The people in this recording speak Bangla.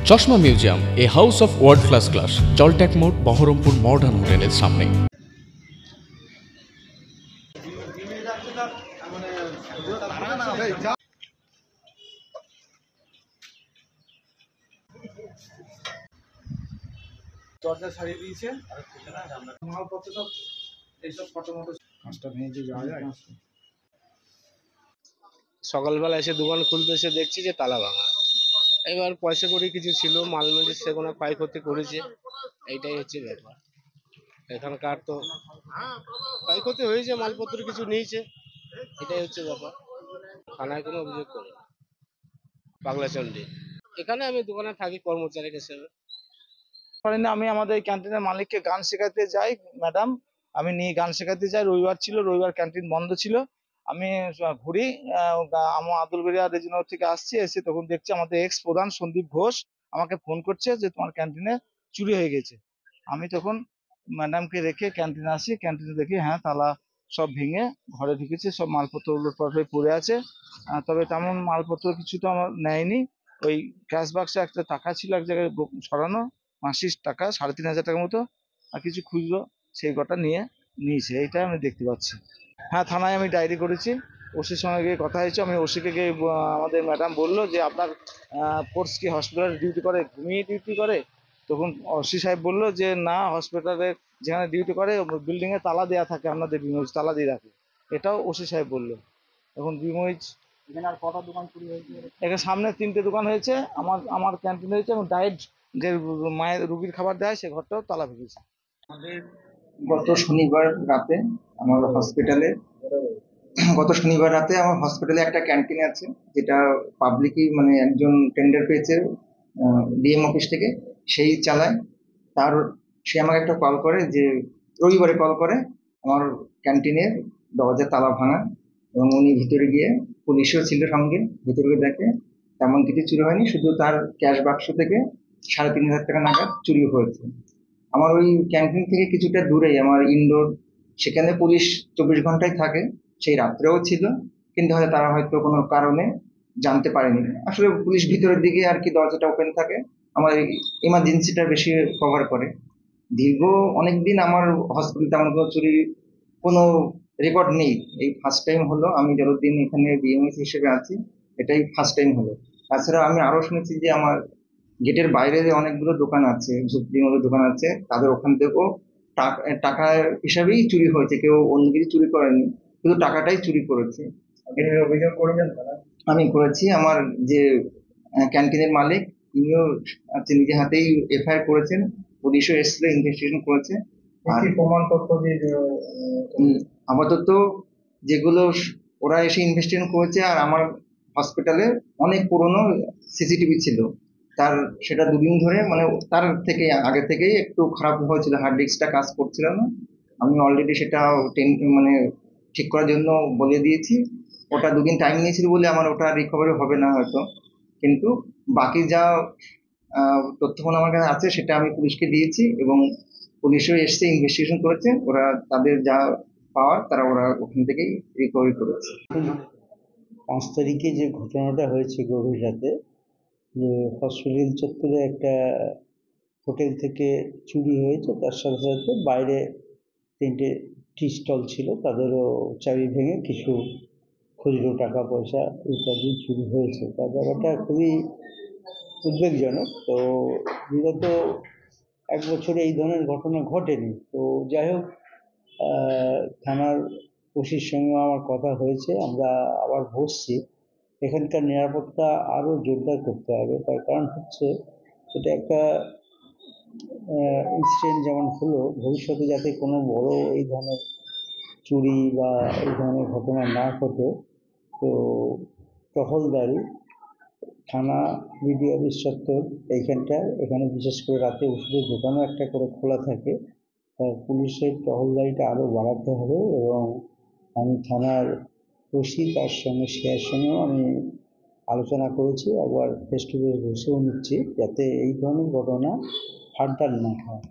চশমা museum, a house of world class, জলট্যাক মোড়, বহরমপুর মডার্ন হোটেলের সামনে। দরজা ছাড়িয়ে দিয়েছে মালপত্র সব এইসব ফটো মতো কাজটা ভেঙে যাওয়া যায়। সকালবেলা এসে দোকান খুলতে এসে দেখছি যে তালা ভাঙা। এবার পয়সা কড়ি কিছু ছিল, মাল মেরে সেগুলো ক্ষয়ক্ষতি করেছে, এইটাই হচ্ছে ব্যাপার। এখানকার তো ক্ষয়ক্ষতি হয়েছে, মালপত্র কিছু নিয়েছে, এটাই হচ্ছে ব্যাপার। থানায় কোনো অভিযোগ করে পাগলাচন্ডী। এখানে আমি দোকানে থাকি কর্মচারী হিসেবে। আমি আমাদের ক্যান্টিনের মালিককে গান শেখাতে যাই ম্যাডাম, আমি নিয়ে গান শেখাতে যাই। রবিবার ছিল, রবিবার ক্যান্টিন বন্ধ ছিল। আমি ঘুরি, আমার আদুলবেড়িয়া রেজিনগর থেকে আসছি, এসে তখন দেখছি আমাদের এক্স প্রধান সন্দীপ ঘোষ আমাকে ফোন করছে যে তোমার ক্যান্টিনে চুরি হয়ে গেছে। আমি তখন ম্যাডামকে রেখে ক্যান্টিনে আসি, ক্যান্টিনে দেখি হ্যাঁ তালা সব ভেঙে ঘরে ঢুকেছে, সব মালপত্র উলটপালট হয়ে পড়ে আছে। তবে তেমন মালপত্র কিছু তো আমার নেয়নি। ওই ক্যাশ বাক্সে একটা টাকা ছিল এক জায়গায় সরানো, মাসির টাকা ৩,৫০০ টাকার মতো, আর কিছু খুচরো সেই কটা নিয়েছে, এইটাই আমি দেখতে পাচ্ছি। হ্যাঁ, থানায় আমি ডায়েরি করেছি, ওসির সঙ্গে গিয়ে কথা হয়েছে। আমি ওসিকে গিয়ে আমাদের ম্যাডাম বললো যে আপনার ফোর্স কি হসপিটালে ডিউটি করে, ঘুমিয়ে ডিউটি করে? তখন ওসি সাহেব বললো যে না, হসপিটালে যেখানে ডিউটি করে বিল্ডিংয়ে তালা দেওয়া থাকে, আপনাদের বিমোজ তালা দিয়ে রাখে। এটাও ওসি সাহেব বললো। এখন বিমোজ এখানে আর কটা দোকান চুরি হয়েছে? এখানে সামনে 3টে দোকান হয়েছে, আমার ক্যান্টিন হয়েছে, এবং ডায়েট যে মায়ের রুগীর খাবার দেয় সে ঘরটাও তালা ভেঙেছে। আমাদের গত শনিবার রাতে আমার হসপিটালে আমার হসপিটালে একটা ক্যান্টিন আছে, যেটা পাবলিকই মানে একজন টেন্ডার পেয়েছে ডিএম অফিস থেকে, সেই চালায়। তার সে আমাকে একটা কল করে যে রবিবারে কল করে আমার ক্যান্টিনের দরজা তালা ভাঙা, এবং উনি ভিতরে গিয়ে, পুলিশও ছিল সঙ্গে, ভিতরে গিয়ে দেখে তেমন কিছু চুরি হয়নি, শুধু তার ক্যাশ বাক্স থেকে ৩,৫০০ টাকা নাগাদ চুরি হয়েছে। আমার ওই ক্যান্টিন থেকে কিছুটা দূরেই আমার ইনডোর, সেখানে পুলিশ ২৪ ঘন্টায় থাকে, সেই রাত্রেও ছিল, কিন্তু হয়তো তারা হয়তো কোনো কারণে জানতে পারেনি। আসলে পুলিশ ভিতরের দিকে আর কি দরজাটা ওপেন থাকে, আমার ইমার্জেন্সিটা বেশি কভার করে। দীর্ঘ অনেকদিন আমার হসপিটাল তেমন কোনো চুরি কোনো রেকর্ড নেই, এই ফার্স্ট টাইম হলো। আমি যতদিন এখানে বিএমএস হিসেবে আছি, এটাই ফার্স্ট টাইম হলো। তাছাড়া আমি আরো শুনেছি যে আমার গেটের বাইরে যে অনেকগুলো দোকান আছে, ঝুপড়ির মতো দোকান আছে, তাদের ওখান থেকেও টাকা হিসাবেই চুরি হয়েছে, কেউ অন্য কিছু চুরি করেনি, শুধু টাকাটাই চুরি করেছে। অভিযোগ করেছেন? আমি করেছি। আমার যে ক্যান্টিনের মালিক, তিনিও নিজে হাতেই এফআইআর করেছেন, পুলিশও এসেছিল, ইনভেস্টিগেশন করেছে। আর প্রমাণ তথ্য আপাতত যেগুলো ওরা এসে ইনভেস্টিগেশন করেছে, আর আমার হসপিটালে অনেক পুরনো সিসিটিভি ছিল, তার সেটা 2 দিন ধরে, মানে তার থেকে আগে থেকেই একটু খারাপ হয়েছিল, হার্ড ডিস্কটা কাজ করছিল না। আমি অলরেডি সেটা মানে ঠিক করার জন্য বলে দিয়েছি। ওটা 2 দিন টাইম নিয়েছিল বলে আমার ওটা রিকভারি হবে না হয়তো, কিন্তু বাকি যা তথ্যগুলো আমার কাছে আছে সেটা আমি পুলিশকে দিয়েছি, এবং পুলিশও এসছে, ইনভেস্টিগেশন করেছে, ওরা তাদের যা পাওয়ার ওরা ওখান থেকেই রিকভারি করেছে। 5 তারিখে যে ঘটনাটা হয়েছে গভীর রাতে, যে হসপিটাল চত্বরে একটা হোটেল থেকে চুরি হয়েছে, তার সাথে সাথে বাইরে 3টে টি স্টল ছিল, তাদেরও চাবি ভেঙে কিছু খুচরো টাকা পয়সা ইত্যাদি চুরি হয়েছে। তার ব্যাপারটা খুবই উদ্বেগজনক। তো বিগত 1 বছরে এই ধরনের ঘটনা ঘটেনি। তো যাই হোক, থানার ওসির সঙ্গে আমার কথা হয়েছে, আমরা আবার বসছি। এখানকার নিরাপত্তা আরও জোরদার করতে হবে। তার কারণ হচ্ছে এটা একটা ইনসিডেন্ট যেমন হলো, ভবিষ্যতে যাতে কোনো বড় এই ধরনের চুরি বা এই ধরনের ঘটনা না ঘটে। তো টহলদারি থানা, বিডিও অফিস চত্বর এখানে বিশেষ করে রাতে ওষুধের দোকানও একটা করে খোলা থাকে। পুলিশের টহলদারিটা আরও বাড়াতে হবে, এবং আমি থানার ওসি তার সঙ্গে সিআইয়ের সঙ্গেও আমি আলোচনা করেছি, একবার ফেস টু ফেস বসেও নিচ্ছি, যাতে এই ধরনের ঘটনা ফার্দার না হয়।